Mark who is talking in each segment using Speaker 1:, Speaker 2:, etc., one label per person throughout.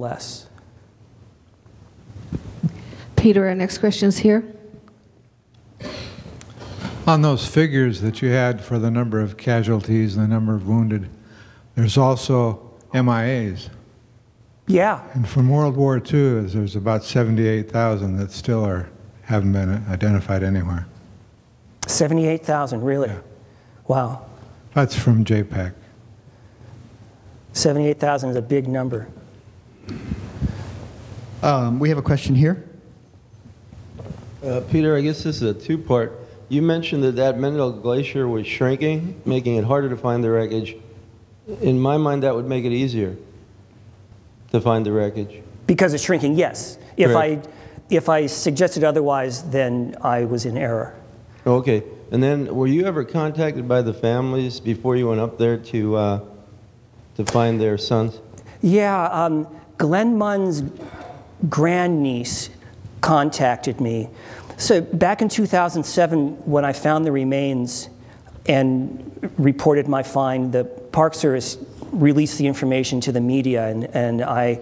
Speaker 1: less.
Speaker 2: Peter, our next question is here.
Speaker 3: On those figures that you had for the number of casualties and the number of wounded, there's also MIAs.
Speaker 1: Yeah.
Speaker 3: And from World War II, there's about 78,000 that still haven't been identified anywhere.
Speaker 1: 78,000, really?
Speaker 3: Yeah.
Speaker 1: Wow.
Speaker 3: That's from JPEG.
Speaker 1: 78,000 is a big number.
Speaker 4: We have a question here.
Speaker 5: Peter, I guess this is a two-part. You mentioned that Mendel Glacier was shrinking, making it harder to find the wreckage. In my mind, that would make it easier to find the wreckage.
Speaker 1: Because it's shrinking, yes. If I suggested otherwise, then I was in error.
Speaker 5: Okay. And then, were you ever contacted by the families before you went up there to find their sons? Yeah,
Speaker 1: Glenn Munn's grandniece contacted me. So back in 2007, when I found the remains and reported my find, the Park Service released the information to the media, and I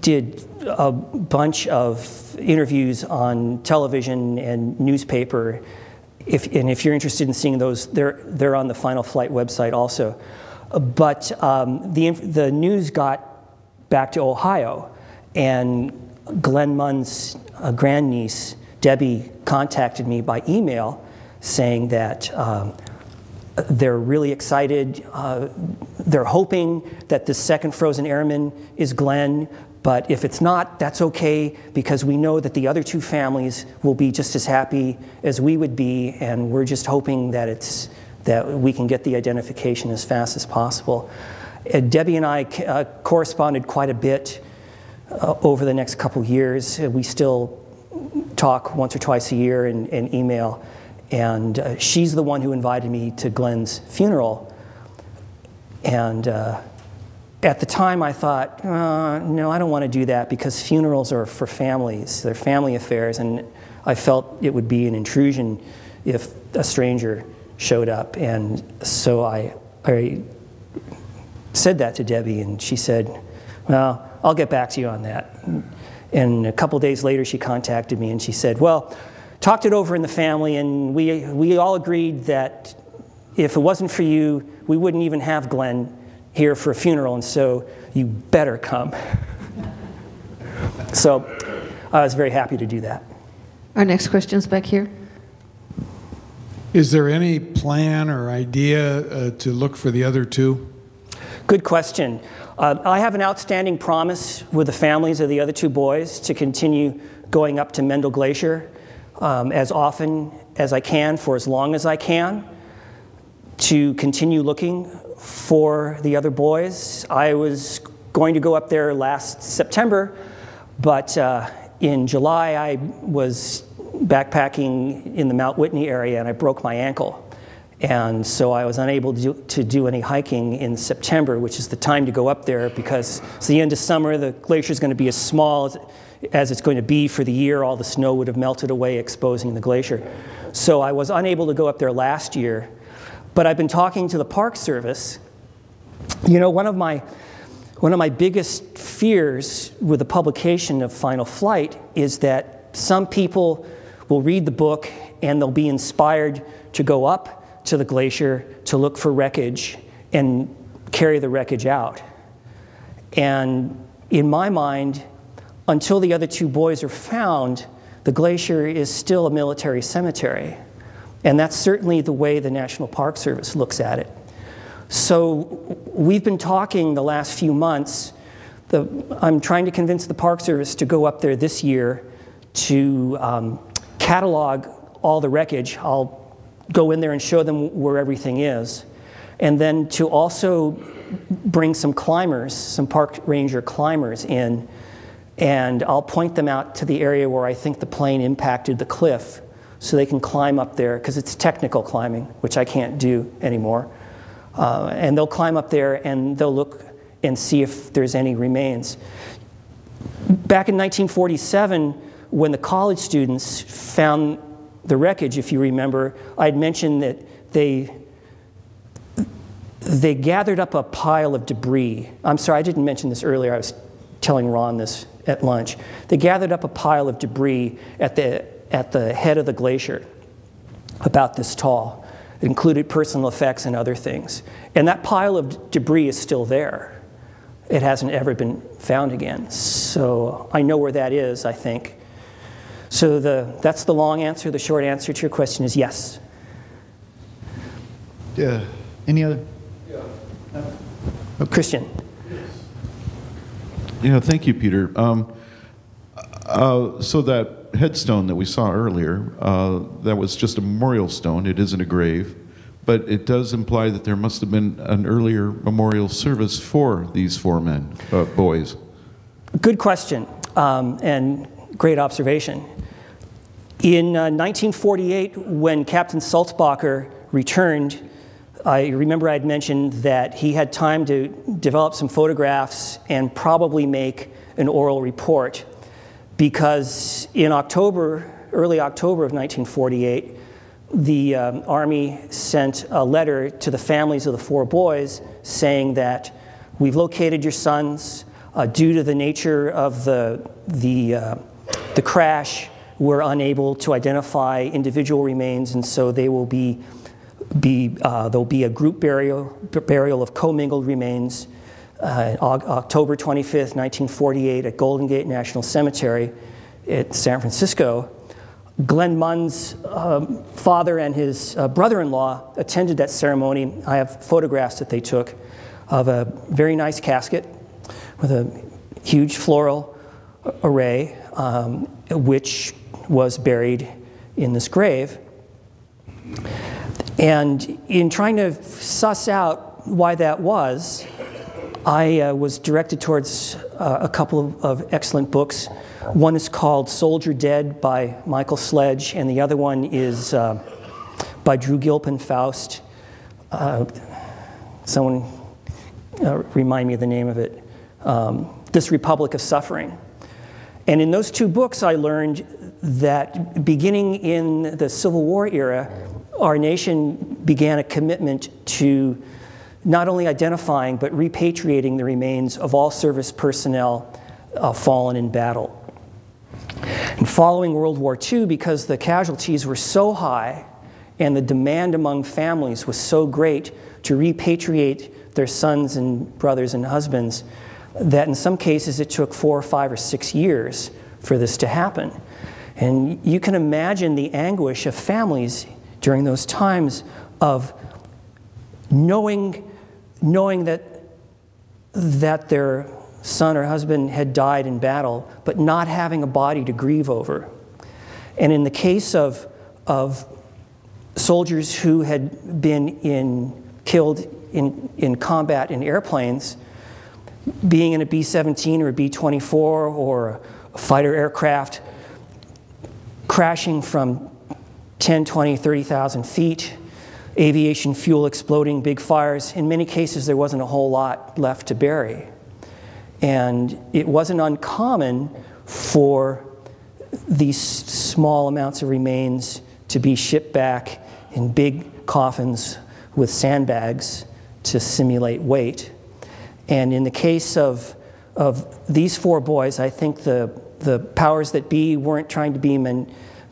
Speaker 1: did a bunch of interviews on television and newspaper. If you're interested in seeing those, they're on the Final Flight website also. But the news got back to Ohio, and Glenn Munn's grandniece, Debbie, contacted me by email saying that they're really excited. They're hoping that the second frozen airman is Glenn, but if it's not, that's okay, because we know that the other two families will be just as happy as we would be, and we're just hoping that we can get the identification as fast as possible. Debbie and I corresponded quite a bit over the next couple years. We still talk once or twice a year and email, and she's the one who invited me to Glenn's funeral. And at the time I thought, no, I don't want to do that, because funerals are for families. They're family affairs, and I felt it would be an intrusion if a stranger showed up. And so I said that to Debbie, and she said, well, I'll get back to you on that. And a couple days later, she contacted me, and she said, well, talked it over in the family, and we all agreed that if it wasn't for you, we wouldn't even have Glenn here for a funeral, and so you better come. So I was very happy to do that.
Speaker 2: Our next question's back here.
Speaker 6: Is there any plan or idea to look for the other two?
Speaker 1: Good question. I have an outstanding promise with the families of the other two boys to continue going up to Mendel Glacier as often as I can, for as long as I can, to continue looking for the other boys. I was going to go up there last September, but in July I was backpacking in the Mount Whitney area, and I broke my ankle. And so I was unable to do any hiking in September, which is the time to go up there, because it's the end of summer. The glacier is going to be as small as it's going to be for the year. All the snow would have melted away, exposing the glacier. So I was unable to go up there last year. But I've been talking to the Park Service. You know, one of my biggest fears with the publication of Final Flight is that some people will read the book and they'll be inspired to go up to the glacier to look for wreckage and carry the wreckage out. And in my mind, until the other two boys are found, the glacier is still a military cemetery. And that's certainly the way the National Park Service looks at it. So we've been talking the last few months. I'm trying to convince the Park Service to go up there this year to catalog all the wreckage. I'll go in there and show them where everything is. And then to also bring some climbers, some park ranger climbers in, and I'll point them out to the area where I think the plane impacted the cliff, so they can climb up there, because it's technical climbing, which I can't do anymore. And they'll climb up there and they'll look and see if there's any remains. Back in 1947, when the college students found the wreckage, if you remember, I'd mentioned that they gathered up a pile of debris. I'm sorry, I didn't mention this earlier. I was telling Ron this at lunch. They gathered up a pile of debris at the head of the glacier, about this tall. It included personal effects and other things. And that pile of debris is still there. It hasn't ever been found again. So I know where that is, I think. So that's the long answer. The short answer to your question is yes.
Speaker 4: Any other?
Speaker 1: Christian.
Speaker 7: Yeah, thank you, Peter. So that headstone that we saw earlier, that was just a memorial stone. It isn't a grave. But it does imply that there must have been an earlier memorial service for these four men, boys. Good question, and great observation. In 1948, when Captain Sulzbacher returned, I remember I'd mentioned that he had time to develop some photographs and probably make an oral report, because in October, early October of 1948, the Army sent a letter to the families of the four boys saying that we've located your sons. Due to the nature of the crash, we're unable to identify individual remains, and so they will there'll be a group burial of commingled remains October 25th, 1948 at Golden Gate National Cemetery in San Francisco. Glenn Munn's father and his brother-in-law attended that ceremony. I have photographs that they took of a very nice casket with a huge floral array, which was buried in this grave. And in trying to suss out why that was, I was directed towards a couple of excellent books. One is called Soldier Dead by Michael Sledge, and the other one is by Drew Gilpin Faust. Someone remind me of the name of it. This Republic of Suffering. And in those two books, I learned that beginning in the Civil War era, our nation began a commitment to not only identifying but repatriating the remains of all service personnel fallen in battle. And following World War II, because the casualties were so high and the demand among families was so great to repatriate their sons and brothers and husbands, that in some cases it took 4 or 5 or 6 years for this to happen. And you can imagine the anguish of families during those times of knowing that their son or husband had died in battle, but not having a body to grieve over. And in the case of soldiers who had been killed in combat in airplanes, being in a B-17 or a B-24 or a fighter aircraft, crashing from 10, 20, 30,000 feet, aviation fuel exploding, big fires. In many cases, there wasn't a whole lot left to bury. And it wasn't uncommon for these small amounts of remains to be shipped back in big coffins with sandbags to simulate weight. And in the case of these four boys, I think the powers that be weren't trying to be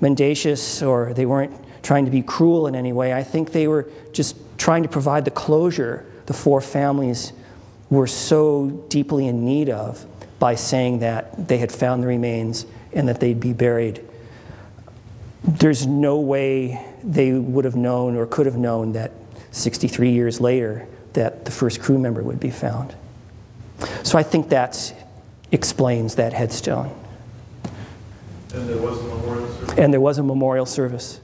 Speaker 7: mendacious, or they weren't trying to be cruel in any way. I think they were just trying to provide the closure the four families were so deeply in need of by saying that they had found the remains and that they'd be buried. There's no way they would have known or could have known that 63 years later that the first crew member would be found. So I think that explains that headstone. And there was a memorial service?
Speaker 1: And there was a memorial service.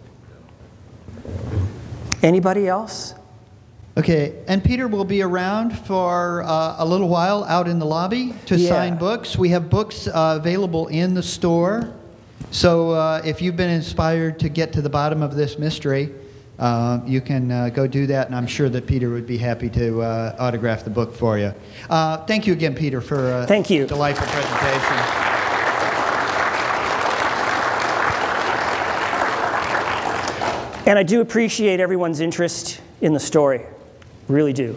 Speaker 1: Anybody else?
Speaker 4: Okay, and Peter will be around for a little while out in the lobby to sign books. We have books available in the store. So if you've been inspired to get to the bottom of this mystery, you can go do that, and I'm sure that Peter would be happy to autograph the book for you. Thank you again, Peter, for a delightful presentation.
Speaker 1: And I do appreciate everyone's interest in the story. Really do.